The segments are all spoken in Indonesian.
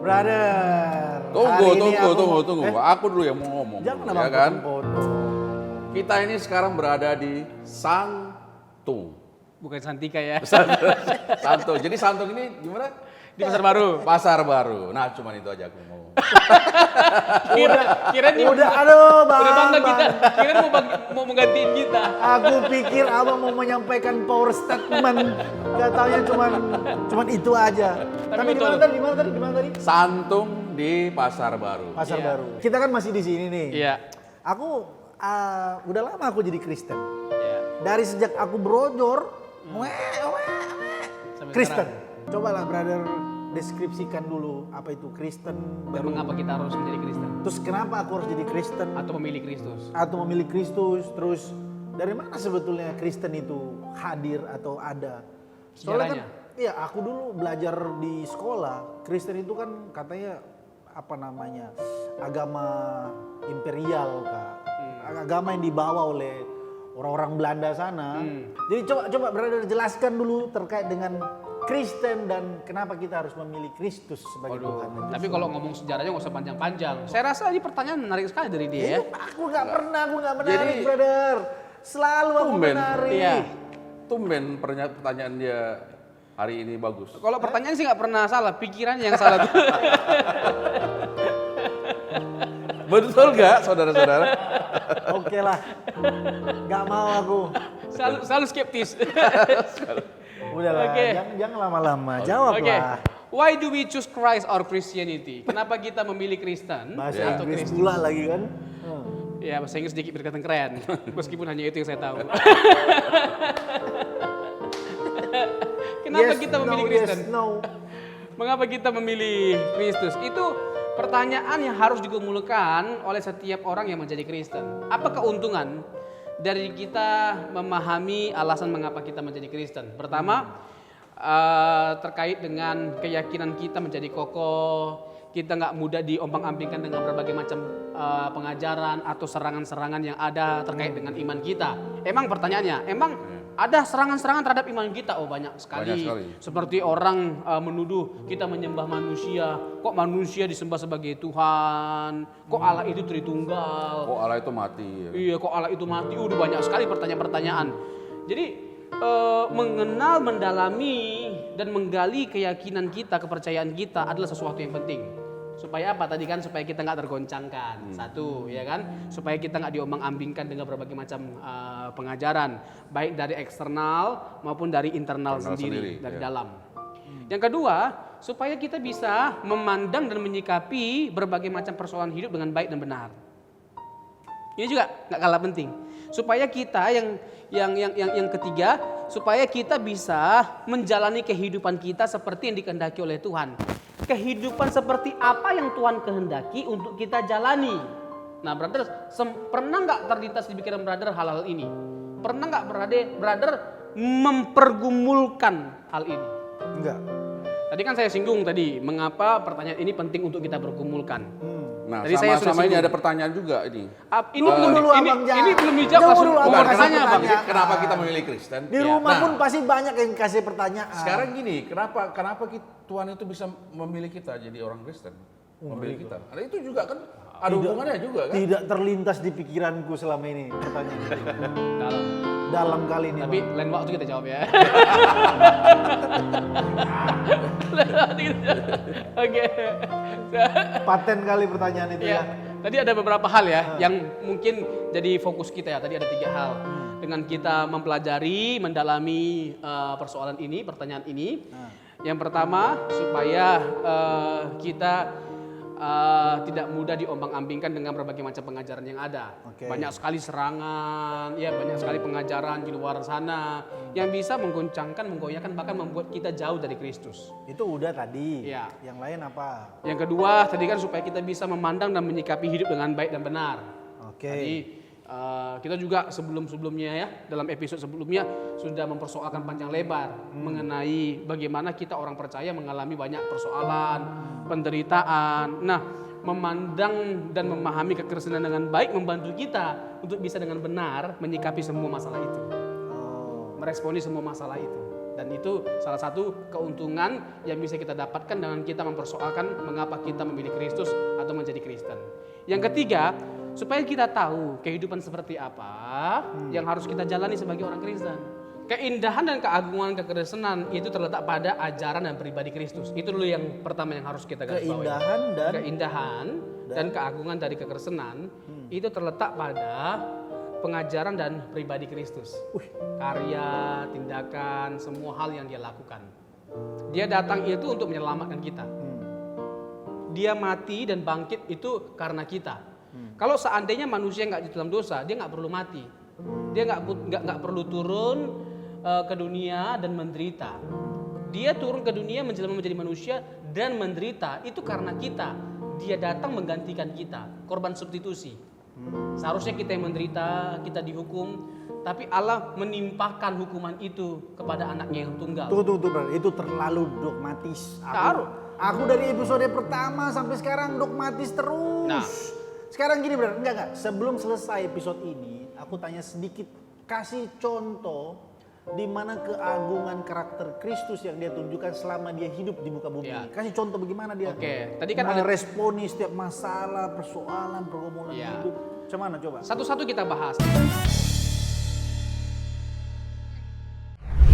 Brother. Tunggu. Aku dulu yang mau ngomong. Jangan dulu, abang ya kan? potong. Kita ini sekarang berada di Santung. Bukan Santika ya. Santung. Jadi Santung ini gimana? Di Pasar Baru. Pasar Baru. Nah, cuman itu aja aku mau. Kirain nih Udah, aduh bang. udah bangga kita. Kirain mau menggantiin kita. Aku pikir abang mau menyampaikan power statement. Gak taunya cuman itu aja. Tapi betul. di mana tadi? Santung di Pasar Baru. Pasar Iya. Baru. Kita kan masih di sini nih. Iya. Aku udah lama aku jadi Kristen. Iya. Dari sejak aku brojor, Sampai Kristen. sekarang. Cobalah brother deskripsikan dulu apa itu Kristen. Dan mengapa kita harus menjadi Kristen? Terus kenapa aku harus jadi Kristen? Atau memilih Kristus? Atau memilih Kristus? Terus dari mana sebetulnya Kristen itu hadir atau ada? Soalnya kan, iya aku dulu belajar di sekolah, Kristen itu kan katanya apa namanya agama imperial kak, agama yang dibawa oleh orang-orang Belanda sana. Jadi coba brother jelaskan dulu terkait dengan Kristen dan kenapa kita harus memilih Kristus sebagai Tuhan. Tapi kalau ngomong sejarahnya nggak usah panjang-panjang. Saya rasa ini pertanyaan menarik sekali dari dia ya. Aku nggak menarik Jadi, brother. Selalu aku tumben. menarik. Iya. Tumben pertanyaan dia hari ini bagus. Kalau pertanyaan sih nggak pernah salah, pikirannya yang salah tuh. Betul nggak, saudara-saudara? Oke lah. Nggak mau aku. Selalu skeptis. Udahlah, Oke. jangan lama-lama. Jawab Oke. lah. Why do we choose Christ or Christianity? Kenapa kita memilih Kristen Bahasa atau Inggris Kristus? pula lagi kan. Ya, bahasa Inggris sedikit berkaitan keren. Meskipun hanya itu yang saya tahu. Kenapa Yes, kita memilih no, Kristen? Yes, no. Mengapa kita memilih Kristus? Itu pertanyaan yang harus digumulkan oleh setiap orang yang menjadi Kristen. Apa keuntungan dari kita memahami alasan mengapa kita menjadi Kristen? Pertama, terkait dengan keyakinan kita menjadi kokoh, kita nggak mudah diombang-ambingkan dengan berbagai macam pengajaran atau serangan-serangan yang ada terkait dengan iman kita. Emang pertanyaannya, emang ada serangan-serangan terhadap iman kita? Oh banyak sekali. Seperti orang menuduh kita menyembah manusia. Kok manusia disembah sebagai Tuhan? Kok Allah itu Tritunggal? Kok Allah itu mati? Ya? Iya, kok Allah itu mati? Udah banyak sekali pertanyaan-pertanyaan. Jadi mengenal, mendalami dan menggali keyakinan kita, kepercayaan kita adalah sesuatu yang penting. Supaya apa tadi kan? Supaya kita nggak tergoncangkan. Satu, ya kan? Supaya kita nggak diombang-ambingkan dengan berbagai macam pengajaran, baik dari eksternal maupun dari internal sendiri dari dalam. Yang kedua, supaya kita bisa memandang dan menyikapi berbagai macam persoalan hidup dengan baik dan benar. Ini juga nggak kalah penting. Supaya kita yang ketiga, supaya kita bisa menjalani kehidupan kita seperti yang dikehendaki oleh Tuhan. Kehidupan seperti apa yang Tuhan kehendaki untuk kita jalani. Nah, brother, pernah nggak terlintas di pikiran brother hal-hal ini? Pernah nggak brother mempergumulkan hal ini? Enggak. Tadi kan saya singgung tadi, mengapa pertanyaan ini penting untuk kita bergumulkan. Nah, Tadi saya sudah sama ini singgung. ada pertanyaan juga ini. Ini belum dulu, Abang, ini belum dijawab Jawab langsung dulu, mau Abang. bertanya Kasih Bang. pertanyaan. Kenapa kita memilih Kristen? Di Ya. rumah Nah, pun pasti banyak yang kasih pertanyaan. sekarang gini, kenapa Tuhan itu bisa memilih kita jadi orang Kristen? Memilih kita. Ada itu juga kan ada hubungannya juga kan? Tidak terlintas di pikiranku selama ini pertanyaan. Dalam kali ini. Tapi Bang. lain waktu kita jawab ya. Lain waktu kita jawab. Oke. Paten kali pertanyaan itu ya. Ya, tadi ada beberapa hal ya yang mungkin jadi fokus kita ya. Tadi ada 3 hal. Dengan kita mempelajari, mendalami persoalan ini, pertanyaan ini. Yang pertama supaya kita tidak mudah diombang-ambingkan dengan berbagai macam pengajaran yang ada. Banyak sekali serangan, ya banyak sekali pengajaran di luar sana yang bisa menggoncangkan, menggoyahkan, bahkan membuat kita jauh dari Kristus. Itu udah tadi. Ya. Yang lain apa? Yang kedua, tadi kan supaya kita bisa memandang dan menyikapi hidup dengan baik dan benar. Oke. Tadi kita juga sebelumnya ya, dalam episode sebelumnya sudah mempersoalkan panjang lebar mengenai bagaimana kita orang percaya mengalami banyak persoalan, penderitaan. Nah, memandang dan memahami kekristenan dengan baik membantu kita untuk bisa dengan benar menyikapi semua masalah itu. Meresponi semua masalah itu. Dan itu salah satu keuntungan yang bisa kita dapatkan dengan kita mempersoalkan mengapa kita memilih Kristus atau menjadi Kristen. Yang ketiga, supaya kita tahu kehidupan seperti apa yang harus kita jalani sebagai orang Kristen. Keindahan dan keagungan kekristenan itu terletak pada ajaran dan pribadi Kristus. Itu dulu yang pertama yang harus kita garis bawahi. Keindahan dan keagungan dari kekristenan itu terletak pada pengajaran dan pribadi Kristus. Karya, tindakan, semua hal yang dia lakukan. Dia datang itu untuk menyelamatkan kita. Dia mati dan bangkit itu karena kita. Kalau seandainya manusia nggak di dalam dosa, dia nggak perlu mati. Dia nggak perlu turun ke dunia dan menderita. Dia turun ke dunia menjadi manusia dan menderita itu karena kita. Dia datang menggantikan kita, korban substitusi. Seharusnya kita yang menderita, kita dihukum, tapi Allah menimpakan hukuman itu kepada anaknya yang tunggal. Tuh, itu terlalu dogmatis. Aku dari episode pertama sampai sekarang dogmatis terus. Nah. Sekarang gini brother, enggak. Sebelum selesai episode ini, aku tanya sedikit, kasih contoh di mana keagungan karakter Kristus yang dia tunjukkan selama dia hidup di muka bumi. Ya. Kasih contoh bagaimana dia. Oke, tadi kan ada ada responi setiap masalah, persoalan, pergumulan hidup. Cuman coba. satu-satu kita bahas.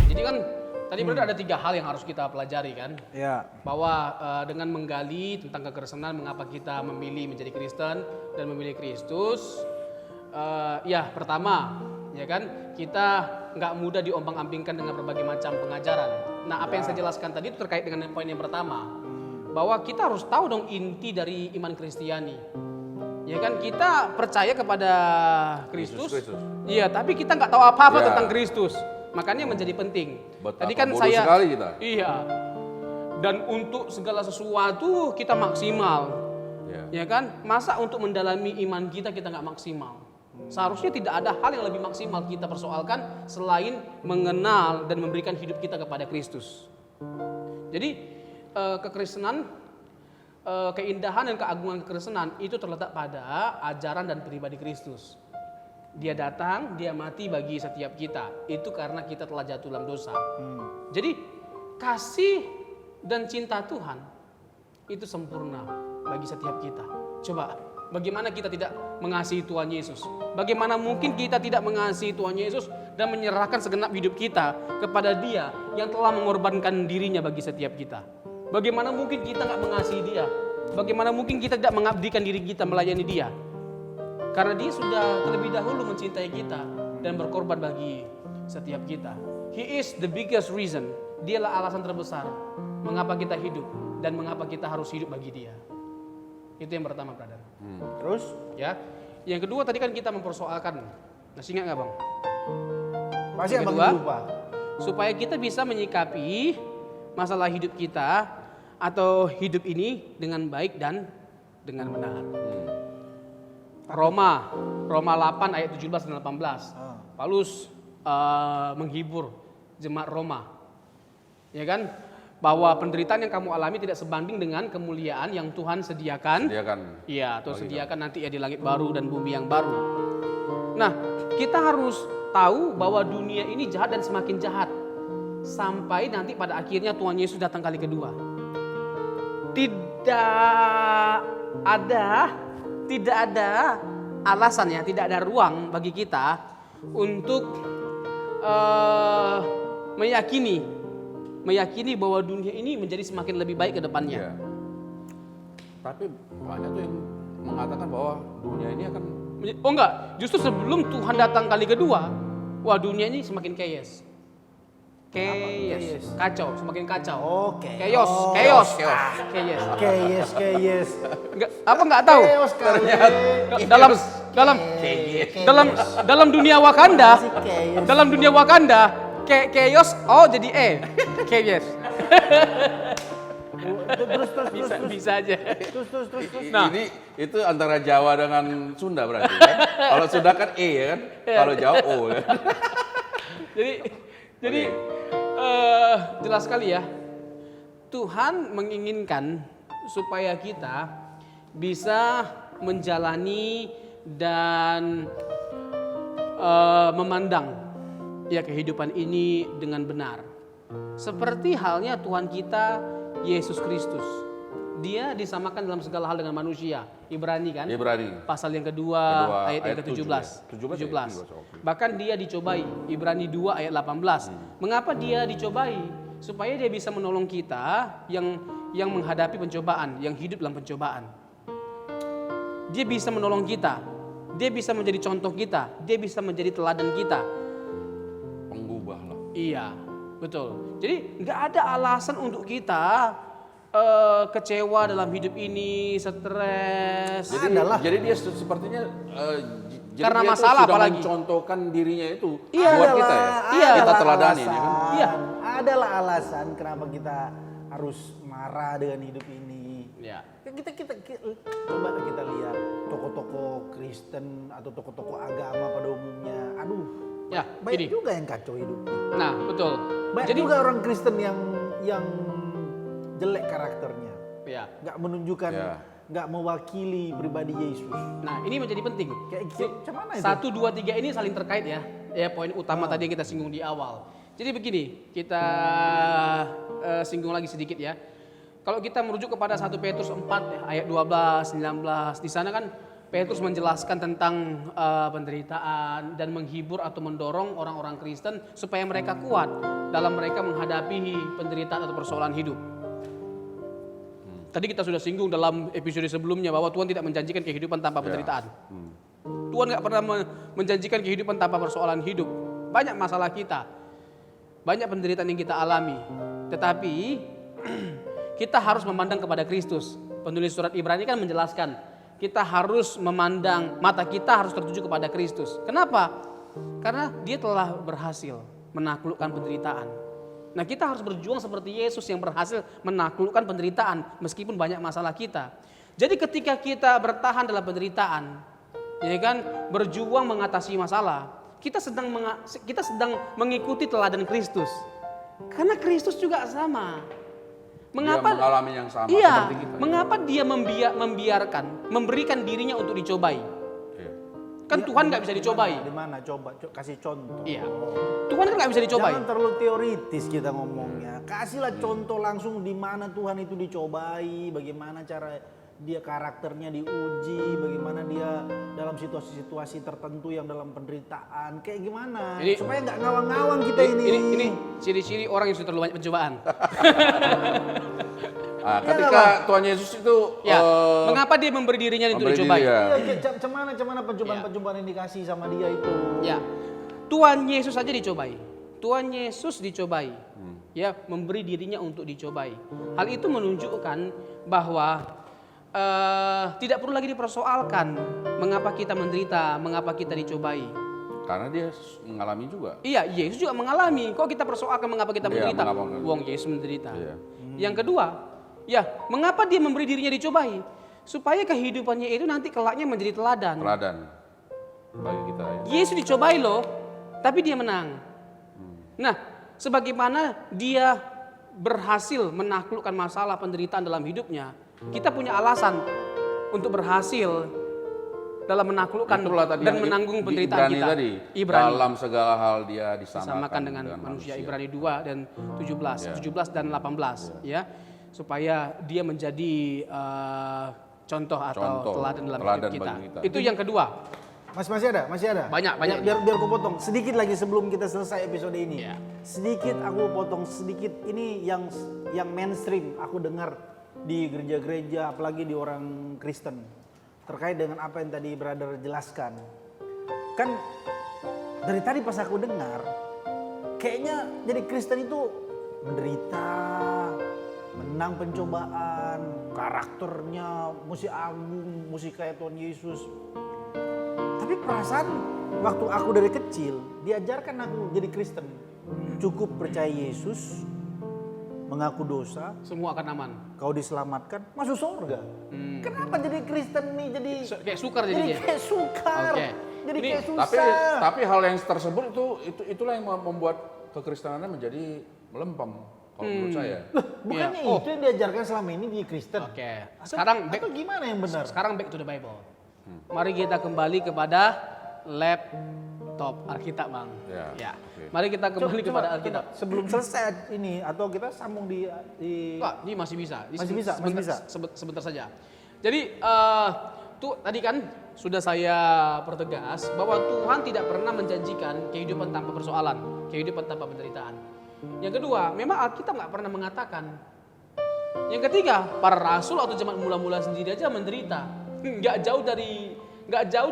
Jadi kan tadi berarti ada 3 hal yang harus kita pelajari kan. Ya. Bahwa dengan menggali tentang kekristenan, mengapa kita memilih menjadi Kristen dan memilih Kristus. Ya pertama, ya kan kita nggak mudah diombang-ambingkan dengan berbagai macam pengajaran. Nah apa yang saya jelaskan tadi itu terkait dengan poin yang pertama, bahwa kita harus tahu dong inti dari iman Kristiani. Ya kan kita percaya kepada Kristus, iya tapi kita nggak tahu apa-apa tentang Kristus, makanya menjadi penting. Betapa Tadi kan bodoh saya, sekali kita. iya. Dan untuk segala sesuatu kita maksimal, ya kan? Masa untuk mendalami iman kita nggak maksimal? Seharusnya tidak ada hal yang lebih maksimal kita persoalkan selain mengenal dan memberikan hidup kita kepada Kristus. Jadi kekristenan, keindahan dan keagungan kekristenan itu terletak pada ajaran dan pribadi Kristus. Dia datang, dia mati bagi setiap kita. Itu karena kita telah jatuh dalam dosa. Jadi kasih dan cinta Tuhan itu sempurna bagi setiap kita. Coba, bagaimana kita tidak mengasihi Tuhan Yesus? Bagaimana mungkin kita tidak mengasihi Tuhan Yesus dan menyerahkan segenap hidup kita kepada Dia yang telah mengorbankan dirinya bagi setiap kita? Bagaimana mungkin kita nggak mengasihi Dia? Bagaimana mungkin kita tidak mengabdikan diri kita melayani Dia? Karena Dia sudah terlebih dahulu mencintai kita dan berkorban bagi setiap kita. He is the biggest reason. Dialah alasan terbesar mengapa kita hidup dan mengapa kita harus hidup bagi Dia. Itu yang pertama, brother. Terus? Ya. Yang kedua tadi kan kita mempersoalkan. Masih ingat nggak, Bang? Pasti Yang abang kedua, lupa. supaya kita bisa menyikapi masalah hidup kita atau hidup ini dengan baik dan dengan benar. Roma 8 ayat 17 dan 18. Paulus menghibur jemaat Roma. Ya kan? Bahwa penderitaan yang kamu alami tidak sebanding dengan kemuliaan yang Tuhan sediakan. Iya, Tuhan sediakan nanti ya di langit baru dan bumi yang baru. Nah, kita harus tahu bahwa dunia ini jahat dan semakin jahat sampai nanti pada akhirnya Tuhan Yesus datang kali kedua. Tidak ada alasan ya, tidak ada ruang bagi kita untuk meyakini bahwa dunia ini menjadi semakin lebih baik ke depannya. Tapi banyak tuh yang mengatakan bahwa dunia ini akan... Oh enggak, justru sebelum Tuhan datang kali kedua, wah dunia ini semakin chaos. Kacau, semakin kacau. Oke. Chaos. Enggak, apa enggak tahu? Dalam dunia Wakanda, chaos jadi chaos. Terus. Bisa aja. Terus. Nah. Ini itu antara Jawa dengan Sunda berarti kan? Kalau Sunda kan ya kan? Kalau Jawa O kan? Jadi jelas sekali ya, Tuhan menginginkan supaya kita bisa menjalani dan memandang ya kehidupan ini dengan benar. Seperti halnya Tuhan kita Yesus Kristus. Dia disamakan dalam segala hal dengan manusia. Ibrani kan? Ibrani. Pasal yang kedua ayat yang ke-17. 17. Bahkan dia dicobai. Ibrani 2 ayat 18. Mengapa dia dicobai? Supaya dia bisa menolong kita yang menghadapi pencobaan, yang hidup dalam pencobaan. Dia bisa menolong kita. Dia bisa menjadi contoh kita. Dia bisa menjadi teladan kita. Penggubah lah. Iya, betul. Jadi nggak ada alasan untuk kita kecewa dalam hidup ini, stres. Jadi dia sepertinya karena dia masalah sudah apalagi mencontohkan dirinya itu Iya, buat kita ya. Iya. Kita teladani ya kan. Iya. Adalah alasan kenapa kita harus marah dengan hidup ini. Ya. Kita coba kita lihat tokoh-tokoh Kristen atau tokoh-tokoh agama pada umumnya. Aduh, Ya, banyak gini. juga yang kacau hidupnya. Nah, betul. Banyak Jadi juga orang Kristen yang jelek karakternya, ya. nggak menunjukkan, Ya. nggak mewakili pribadi Yesus. Nah, ini menjadi penting. Kayak macam mana itu? 1, 2, 3 ini saling terkait ya. Ya, poin utama tadi yang kita singgung di awal. Jadi begini, kita singgung lagi sedikit ya. Kalau kita merujuk kepada 1 Petrus 4 ya, ayat 12, 19, di sana kan Petrus menjelaskan tentang penderitaan dan menghibur atau mendorong orang-orang Kristen supaya mereka kuat dalam mereka menghadapi penderitaan atau persoalan hidup. Tadi kita sudah singgung dalam episode sebelumnya bahwa Tuhan tidak menjanjikan kehidupan tanpa penderitaan. Tuhan nggak pernah menjanjikan kehidupan tanpa persoalan hidup. Banyak masalah kita, banyak penderitaan yang kita alami. Tetapi kita harus memandang kepada Kristus. Penulis surat Ibrani kan menjelaskan, kita harus memandang, mata kita harus tertuju kepada Kristus. Kenapa? Karena dia telah berhasil menaklukkan penderitaan. Nah, kita harus berjuang seperti Yesus yang berhasil menaklukkan penderitaan meskipun banyak masalah kita. Jadi ketika kita bertahan dalam penderitaan, ya kan, berjuang mengatasi masalah, kita sedang mengikuti teladan Kristus. Karena Kristus juga sama. Mengapa Dia mengalami yang sama iya, seperti kita. mengapa dia memberikan dirinya untuk dicobai? Iya. Kan Tuhan nggak bisa dicobai. Di mana? Coba kasih contoh. Iya. Tuhan kan nggak bisa dicobai. Jangan terlalu teoritis kita ngomongnya. Kasihlah contoh langsung di mana Tuhan itu dicobai, bagaimana cara dia karakternya diuji, bagaimana dia dalam situasi-situasi tertentu yang dalam penderitaan, kayak gimana? Ini- supaya nggak ngawang-ngawang kita ini. Ini ciri-ciri orang yang sudah terlalu banyak pencobaan. Nah, ketika Tuhan Yesus itu Ya, mengapa dia memberi dirinya untuk memberi dicobai? diri, ya. Iya, cemana pencobaan-pencobaan yang dikasih sama dia itu. Ya, Tuhan Yesus saja dicobai. Tuhan Yesus dicobai, ya, memberi dirinya untuk dicobai. Hal itu menunjukkan bahwa tidak perlu lagi dipersoalkan mengapa kita menderita, mengapa kita dicobai. Karena dia mengalami juga. Iya, Yesus juga mengalami. Kok kita persoalkan mengapa kita Iya, menderita? mengapa- Wong Yesus menderita. Iya. Yang kedua, ya, mengapa dia memberi dirinya dicobai? Supaya kehidupannya itu nanti kelaknya menjadi teladan. Teladan bagi kita ya. Yesus dicobai loh, tapi dia menang. Nah, sebagaimana dia berhasil menaklukkan masalah penderitaan dalam hidupnya, kita punya alasan untuk berhasil dalam menaklukkan Itulah tadi dan yang menanggung di penderitaan Ibrani kita. tadi. Ibrani. Dalam segala hal dia Disamakan dengan manusia. Ibrani 2 dan 17 dan 18 ya. Supaya dia menjadi contoh atau teladan dalam hidup kita. bagi kita. Itu yang kedua. Masih ada? Banyak. Biar aku potong sedikit lagi sebelum kita selesai episode ini. Iya. Sedikit aku potong sedikit, ini yang mainstream aku dengar di gereja-gereja, apalagi di orang Kristen, terkait dengan apa yang tadi brother jelaskan. Kan dari tadi pas aku dengar, kayaknya jadi Kristen itu menderita, menang pencobaan, karakternya mesti agung, mesti kayak Tuhan Yesus. Tapi perasaan waktu aku dari kecil diajarkan aku jadi Kristen, cukup percaya Yesus, mengaku dosa, Semua akan aman. kau diselamatkan, masuk surga. Kenapa jadi Kristen nih jadi Kayak sukar jadi jadinya. kayak sukar, Oke. jadi Ini- kayak susah. Tapi hal yang tersebut itulah yang membuat kekristenannya menjadi melempem kalau menurut saya. Bukannya Iya. Oh. itu yang diajarkan selama ini di Kristen? Oke. Sekarang Atau gimana yang benar? Sekarang back to the Bible. Mari kita kembali kepada lab Top, Alkitab Bang. Ya, oke. Mari kita kembali kepada Alkitab. Sebelum selesai ini atau kita sambung di Wah, ini masih bisa. Masih bisa, masih bisa. Sebentar saja. Jadi tuh tadi kan sudah saya pertegas bahwa Tuhan tidak pernah menjanjikan kehidupan tanpa persoalan, kehidupan tanpa penderitaan. Yang kedua, memang Alkitab nggak pernah mengatakan. Yang ketiga, para rasul atau jemaat mula-mula sendiri aja menderita. Nggak jauh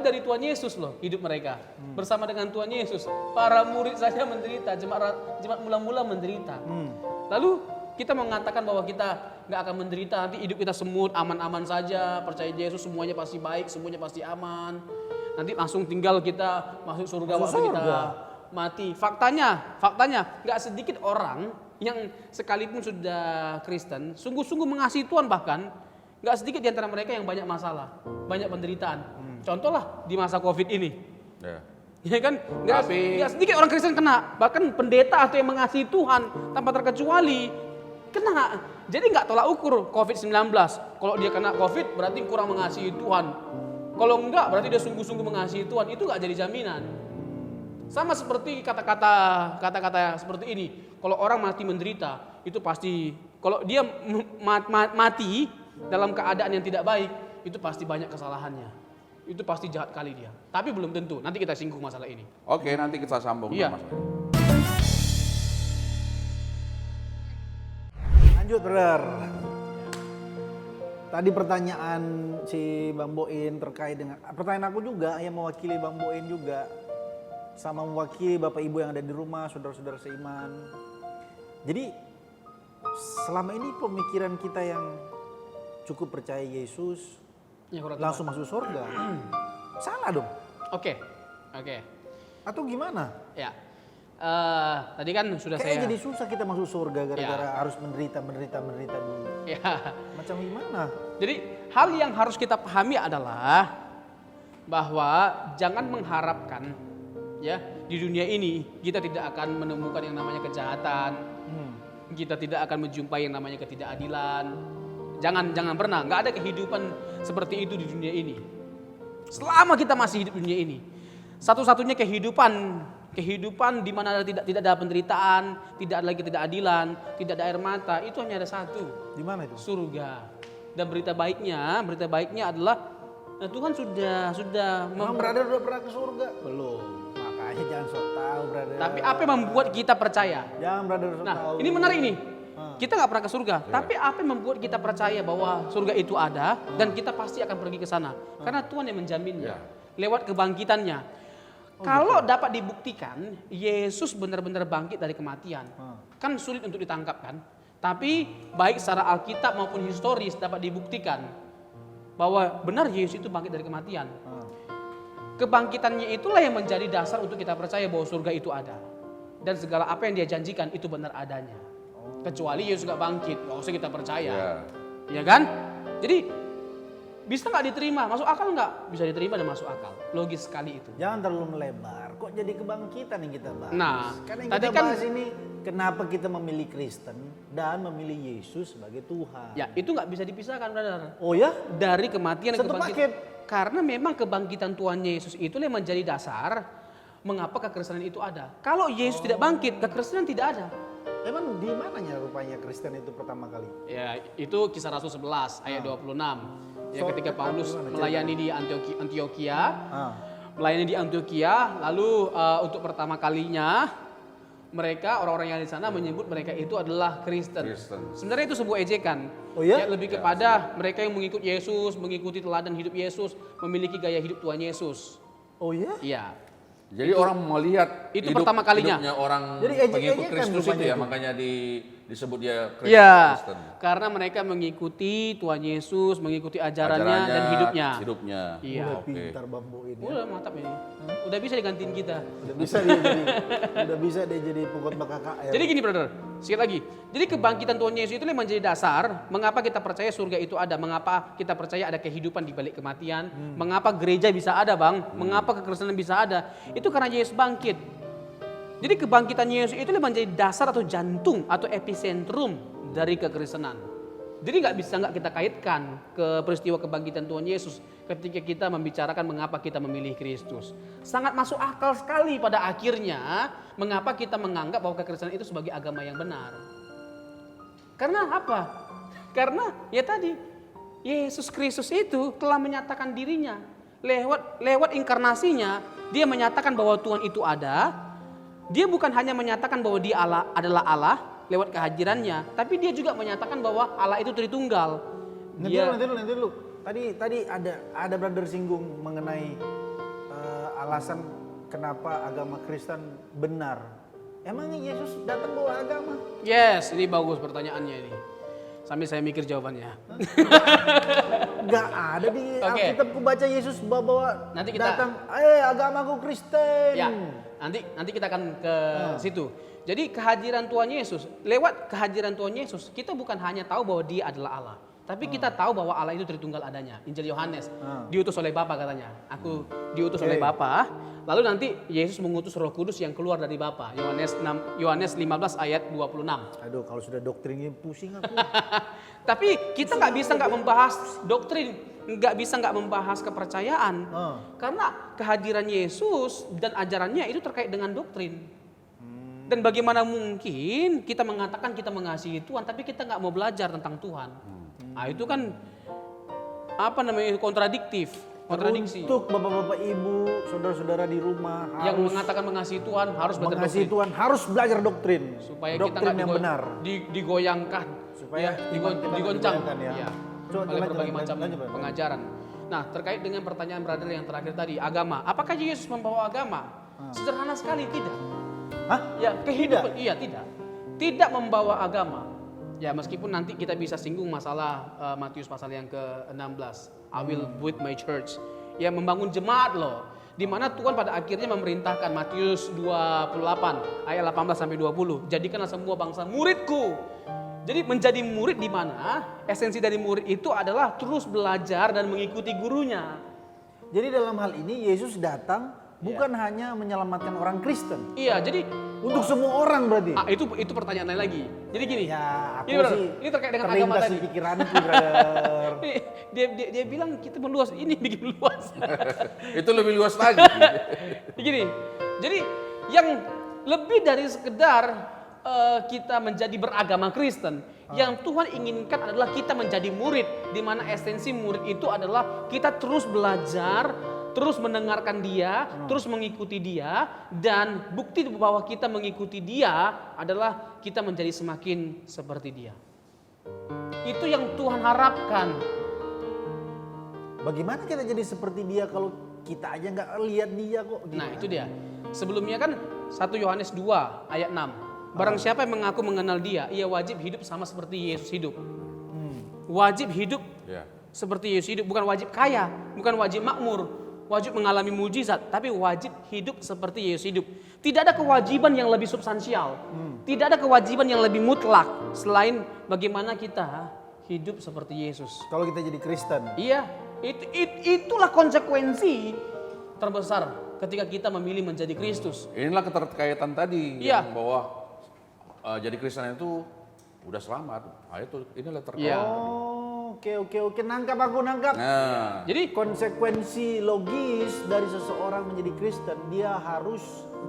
dari Tuhan Yesus loh hidup mereka. Bersama dengan Tuhan Yesus, para murid saja menderita, jemaat mula-mula menderita. Lalu kita mengatakan bahwa kita nggak akan menderita, nanti hidup kita semut, aman-aman saja, percaya Yesus semuanya pasti baik, semuanya pasti aman. Nanti langsung tinggal kita masuk surga waktu kita mati. Faktanya nggak sedikit orang yang sekalipun sudah Kristen, sungguh-sungguh mengasihi Tuhan, bahkan nggak sedikit di antara mereka yang banyak masalah, banyak penderitaan. Contohlah di masa COVID ini. Ya kan? Nggak sedikit orang Kristen kena, bahkan pendeta atau yang mengasihi Tuhan tanpa terkecuali kena. Jadi nggak tolak ukur COVID-19. Kalau dia kena COVID berarti kurang mengasihi Tuhan. Kalau enggak berarti dia sungguh-sungguh mengasihi Tuhan. Itu nggak jadi jaminan. Sama seperti kata-kata seperti ini. Kalau orang mati menderita, itu pasti kalau dia mati dalam keadaan yang tidak baik, itu pasti banyak kesalahannya. Itu pasti jahat kali dia. Tapi belum tentu. Nanti kita singgung masalah ini. Oke, nanti kita sambung. Iya. Lanjut, brother. Tadi pertanyaan si Bang Boin terkait dengan pertanyaan aku juga yang mewakili Bang Boin juga, sama mewakili Bapak Ibu yang ada di rumah, saudara-saudara seiman. Jadi selama ini pemikiran kita yang cukup percaya Yesus langsung masuk surga, salah dong? Oke. Atau gimana? Ya. Tadi kan sudah Kayaknya saya. jadi susah kita masuk surga gara-gara harus menderita dulu. Ya. Macam gimana? Jadi hal yang harus kita pahami adalah bahwa jangan mengharapkan ya di dunia ini kita tidak akan menemukan yang namanya kejahatan, kita tidak akan menjumpai yang namanya ketidakadilan. Jangan pernah, nggak ada kehidupan seperti itu di dunia ini. Selama kita masih hidup di dunia ini, satu-satunya kehidupan di mana tidak ada penderitaan, tidak ada lagi ketidakadilan, tidak ada air mata, itu hanya ada satu. Di mana itu? Surga. Dan berita baiknya adalah Tuhan sudah brother udah pernah ke surga? Belum. Makanya jangan sok tahu, brother. Tapi apa yang membuat kita percaya? Jangan, brother, sok Nah, tahu. ini menarik nih. Kita nggak pernah ke surga, tapi apa yang membuat kita percaya bahwa surga itu ada dan kita pasti akan pergi ke sana? Karena Tuhan yang menjaminnya lewat kebangkitannya. Kalau dapat dibuktikan Yesus benar-benar bangkit dari kematian, kan sulit untuk ditangkap kan? Tapi baik secara Alkitab maupun historis dapat dibuktikan bahwa benar Yesus itu bangkit dari kematian. Kebangkitannya itulah yang menjadi dasar untuk kita percaya bahwa surga itu ada. Dan segala apa yang dia janjikan itu benar adanya. Kecuali Yesus gak bangkit, gak usah kita percaya. Ya kan? Jadi bisa gak diterima? Masuk akal gak? Bisa diterima dan masuk akal. Logis sekali itu. Jangan terlalu melebar. Kok jadi kebangkitan yang kita bahas? Nah, karena yang tadi kita kan bahas ini kenapa kita memilih Kristen dan memilih Yesus sebagai Tuhan. ya itu gak bisa dipisahkan, brother. Oh ya? Dari kematian dan Satu kebangkitan. paket. Karena memang kebangkitan Tuhan Yesus itu yang menjadi dasar mengapa kekristenan itu ada. Kalau Yesus tidak bangkit, kekristenan tidak ada. Emang di mananya rupanya Kristen itu pertama kali? Ya, itu Kisah Rasul 11 ayat 26. Ya, ketika Paulus melayani di Antioquia, melayani di Antioquia, lalu untuk pertama kalinya mereka orang-orang yang di sana menyebut mereka itu adalah Kristen. Sebenarnya itu sebuah ejekan. Oh ya? Lebih kepada mereka yang mengikut Yesus, mengikuti teladan hidup Yesus, memiliki gaya hidup Tuhan Yesus. Oh ya? Iya. Jadi orang melihat itu pertama kalinya. hidupnya orang Jadi pengikut ejek-ejekan Kristus itu rupanya ya, itu. makanya disebut dia Iya, Kristen. karena mereka mengikuti Tuhan Yesus, mengikuti ajarannya dan hidupnya. Iya. Udah pintar bambu ini. Udah mantap ini. Udah bisa digantiin kita. Udah bisa dia jadi pengkhotbah KKR. Jadi gini, brother. Sekali lagi. Jadi kebangkitan Tuhan Yesus itu yang menjadi dasar mengapa kita percaya surga itu ada, mengapa kita percaya ada kehidupan di balik kematian, mengapa gereja bisa ada, Bang, mengapa kekristenan bisa ada. Itu karena Yesus bangkit. Jadi kebangkitan Yesus itu yang menjadi dasar atau jantung atau epicentrum dari kekristenan. Jadi nggak kita kaitkan ke peristiwa kebangkitan Tuhan Yesus ketika kita membicarakan mengapa kita memilih Kristus. Sangat masuk akal sekali pada akhirnya mengapa kita menganggap bahwa kekristenan itu sebagai agama yang benar. Karena apa? Karena ya tadi Yesus Kristus itu telah menyatakan dirinya lewat inkarnasinya, dia menyatakan bahwa Tuhan itu ada. Dia bukan hanya menyatakan bahwa dia adalah Allah lewat kehadirannya, tapi dia juga menyatakan bahwa Allah itu Tritunggal. Nanti dulu. Tadi ada brother singgung mengenai alasan kenapa agama Kristen benar. Emangnya Yesus datang bawa agama? Yes, ini bagus pertanyaannya ini. Sambil saya mikir jawabannya. Gak ada di Alkitab ku baca Yesus bawa nanti kita datang, agamaku Kristen. Ya, nanti kita akan ke situ. Jadi kehadiran Tuhan Yesus, lewat kehadiran Tuhan Yesus, kita bukan hanya tahu bahwa dia adalah Allah. Tapi kita tahu bahwa Allah itu Tritunggal adanya. Injil Yohanes, diutus oleh Bapa katanya. Aku diutus oleh Bapa. Lalu nanti Yesus mengutus Roh Kudus yang keluar dari Bapa. Yohanes 15 ayat 26. Aduh, kalau sudah doktrinnya pusing aku. Tapi kita nggak bisa nggak membahas doktrin, nggak bisa nggak membahas kepercayaan. Karena kehadiran Yesus dan ajarannya itu terkait dengan doktrin. Dan bagaimana mungkin kita mengatakan kita mengasihi Tuhan, tapi kita nggak mau belajar tentang Tuhan. Nah itu kan kontradiksi. Untuk bapak-bapak, ibu, saudara-saudara di rumah yang mengatakan mengasihi Tuhan harus belajar mengasihi Tuhan, harus belajar doktrin. Supaya doktrin kita nggak yang benar. Digoyangkan, supaya digoncang. Ya. Oleh berbagai macam pengajaran. Nah terkait dengan pertanyaan brother yang terakhir tadi, agama. Apakah Yesus membawa agama? Sederhana sekali, tidak. Hah? Ya kehidupan, iya tidak. Tidak membawa agama. Ya meskipun nanti kita bisa singgung masalah Matius pasal yang ke-16. I will build my church. Ya membangun jemaat loh. Di mana Tuhan pada akhirnya memerintahkan Matius 28 ayat 18 sampai 20. Jadikanlah semua bangsa muridku. Jadi menjadi murid di mana esensi dari murid itu adalah terus belajar dan mengikuti gurunya. Jadi dalam hal ini Yesus datang bukan hanya menyelamatkan orang Kristen. Iya, jadi untuk semua orang berarti. Itu pertanyaan lain lagi. Jadi gini. Ya, aku ini terkait dengan agama tadi. Pikiranku, brother. dia bilang kita meluas, ini bikin luas. Itu lebih luas lagi. Gini. Jadi yang lebih dari sekedar kita menjadi beragama Kristen, yang Tuhan inginkan adalah kita menjadi murid, di mana esensi murid itu adalah kita terus belajar, terus mendengarkan dia, terus mengikuti dia, dan bukti bahwa kita mengikuti dia adalah kita menjadi semakin seperti dia. Itu yang Tuhan harapkan. Bagaimana kita jadi seperti dia kalau kita aja nggak lihat dia kok? Gimana? Nah itu dia. Sebelumnya kan 1 Yohanes 2 ayat 6. Barang siapa yang mengaku mengenal dia, ia wajib hidup sama seperti Yesus hidup. Wajib hidup seperti Yesus hidup, bukan wajib kaya, bukan wajib makmur, wajib mengalami mujizat, tapi wajib hidup seperti Yesus hidup. Tidak ada kewajiban yang lebih substansial, tidak ada kewajiban yang lebih mutlak selain bagaimana kita hidup seperti Yesus. Kalau kita jadi Kristen. Iya, itulah konsekuensi terbesar ketika kita memilih menjadi Kristus. Inilah keterkaitan tadi yang bahwa jadi Kristen itu udah selamat. Nah, inilah terkait. Iya. Oke, nangkap aku. Nah, jadi konsekuensi logis dari seseorang menjadi Kristen, dia harus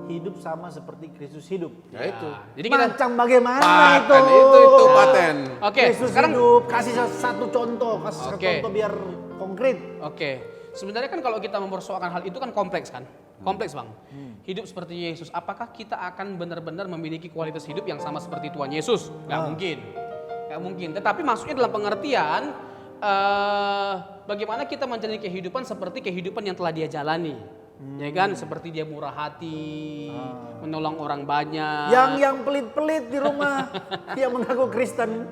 hidup sama seperti Kristus hidup. Ya itu. Jadi kita macam bagaimana paten, itu? Itu paten. Oke, Kristus sekarang hidup, kasih satu contoh, contoh biar konkret. Oke. Sebenarnya kan kalau kita mempersoalkan hal itu kan kompleks kan? Kompleks Bang. Hidup seperti Yesus, apakah kita akan benar-benar memiliki kualitas hidup yang sama seperti Tuhan Yesus? Gak mungkin. Gak mungkin. Tetapi maksudnya dalam pengertian bagaimana kita menjalani kehidupan seperti kehidupan yang telah dia jalani. Ya kan, seperti dia murah hati, menolong orang banyak. Yang pelit-pelit di rumah, yang mengaku Kristen,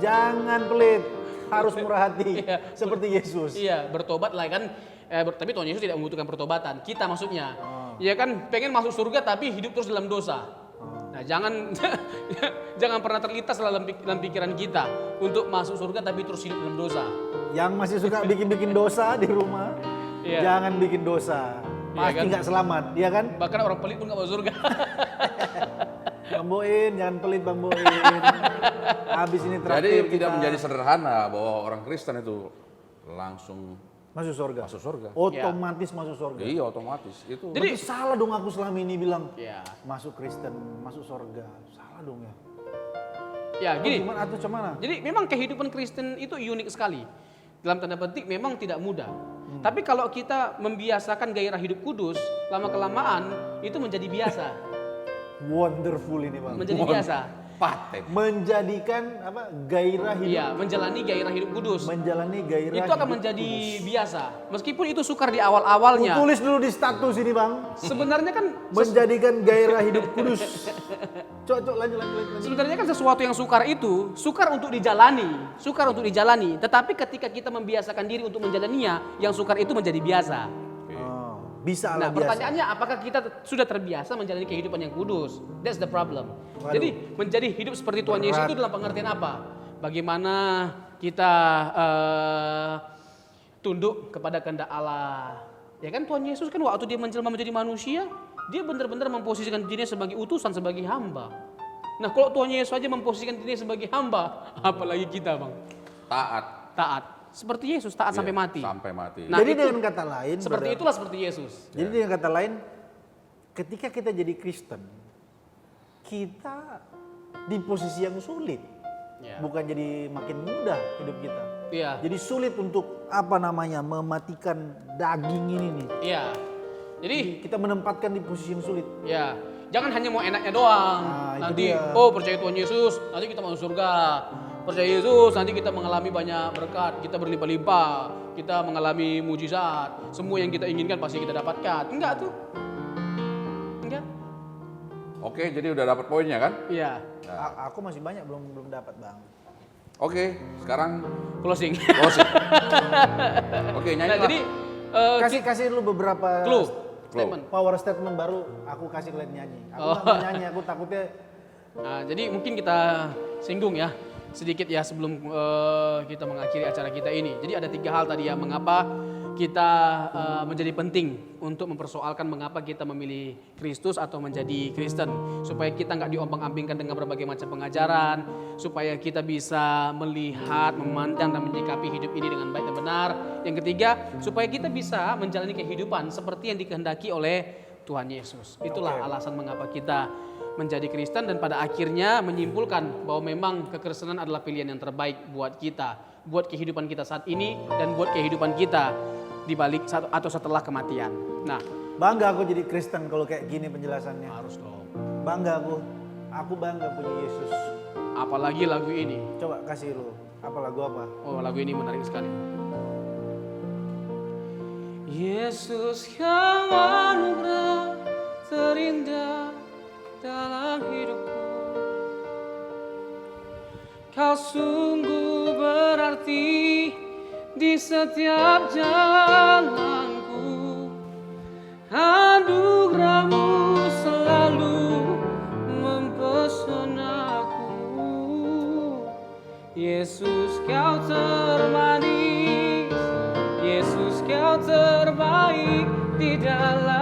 jangan pelit, harus murah hati, seperti Yesus. Iya, bertobat lah kan. Tapi Tuhan Yesus tidak membutuhkan pertobatan. Kita maksudnya, ya kan, pengen masuk surga tapi hidup terus dalam dosa. Nah, jangan pernah terlintas dalam pikiran kita untuk masuk surga tapi terus hidup dalam dosa. Yang masih suka bikin dosa di rumah, jangan bikin dosa. Pasti nggak selamat, ya kan? Bahkan orang pelit pun nggak masuk surga. Bang Boin, jangan pelit Bang Boin. Habis ini Jadi terakhir tidak menjadi sederhana bahwa orang Kristen itu langsung masuk surga. masuk surga. Otomatis masuk surga. Iya, otomatis. Itu Jadi salah dong aku selama ini bilang Ya. masuk Kristen, masuk surga. Salah dong ya. Ya, gini. Gimana atau cemana? Jadi memang kehidupan Kristen itu unik sekali. Dalam tanda petik memang tidak mudah. Tapi kalau kita membiasakan gairah hidup kudus, lama-kelamaan itu menjadi biasa. Wonderful ini Bang. Menjadi biasa. paten. Menjadikan apa? Gairah hidup. Iya, menjalani gairah hidup kudus. Menjalani gairah Itu akan hidup menjadi kudus. biasa. Meskipun itu sukar di Aku awal-awalnya. tulis dulu di status ini Bang. Sebenarnya kan Menjadikan gairah hidup kudus. Cok, lanjut. sebenarnya kan sesuatu yang sukar itu sukar untuk dijalani. Tetapi ketika kita membiasakan diri untuk menjalaninya, yang sukar itu menjadi biasa. Oh, bisa Nah, lah biasa. pertanyaannya apakah kita sudah terbiasa menjalani kehidupan yang kudus? That's the problem. Waduh. Jadi menjadi hidup seperti Tuhan Yesus Berat. itu dalam pengertian apa? Bagaimana kita tunduk kepada kehendak Allah. Ya kan Tuhan Yesus kan waktu dia menjelma menjadi manusia, dia benar-benar memposisikan dirinya sebagai utusan, sebagai hamba. Nah, kalau Tuhan Yesus saja memposisikan dirinya sebagai hamba, apalagi kita, Bang? Taat. Seperti Yesus taat sampai mati. Sampai mati. Nah, Jadi itu- dengan kata lain, Seperti brother, itulah seperti Yesus. Jadi dengan kata lain, ketika kita jadi Kristen, kita di posisi yang sulit, Ya. bukan jadi makin mudah hidup kita. Iya. Jadi sulit untuk mematikan daging ini nih. Iya. Jadi Kita menempatkan di posisi yang sulit. ya, jangan hanya mau enaknya doang. Nah, itu Nanti dia. percaya Tuhan Yesus, nanti kita masuk surga. Percaya Yesus, nanti kita mengalami banyak berkat, kita berlimpah-limpah, kita mengalami mujizat. Semua yang kita inginkan pasti kita dapatkan. Enggak tuh. Enggak. Oke, jadi udah dapat poinnya kan? Iya. Aku masih banyak belum dapat Bang. Oke, sekarang Closing. closing. Oke, nyanyi Nah, Pak. jadi Kasih dulu beberapa clue, statement. power statement baru. Aku kasih kalian nyanyi. Aku nggak mau nyanyi, aku takutnya Nah, jadi mungkin kita singgung ya sedikit ya sebelum kita mengakhiri acara kita ini. Jadi ada 3 hal tadi ya mengapa kita menjadi penting untuk mempersoalkan mengapa kita memilih Kristus atau menjadi Kristen, supaya kita nggak diombang-ambingkan dengan berbagai macam pengajaran, supaya kita bisa melihat, memandang dan menyikapi hidup ini dengan baik dan benar. Yang ketiga, supaya kita bisa menjalani kehidupan seperti yang dikehendaki oleh Tuhan Yesus. Itulah alasan mengapa kita menjadi Kristen dan pada akhirnya menyimpulkan bahwa memang kekristenan adalah pilihan yang terbaik buat kita, buat kehidupan kita saat ini dan buat kehidupan kita di balik atau setelah kematian. Nah, bangga aku jadi Kristen kalau kayak gini penjelasannya. harus dong. Bangga aku bangga punya Yesus. Apalagi lagu ini. Coba kasih lu, apa lagu apa? Oh, lagu ini menarik sekali. Yesus yang anugerah terindah dalam hidupku, Kau sungguh berarti di setiap jalanku. Anugerah-Mu selalu mempesonaku. Yesus, Kau termanis, Yesus, Kau terbaik di dalam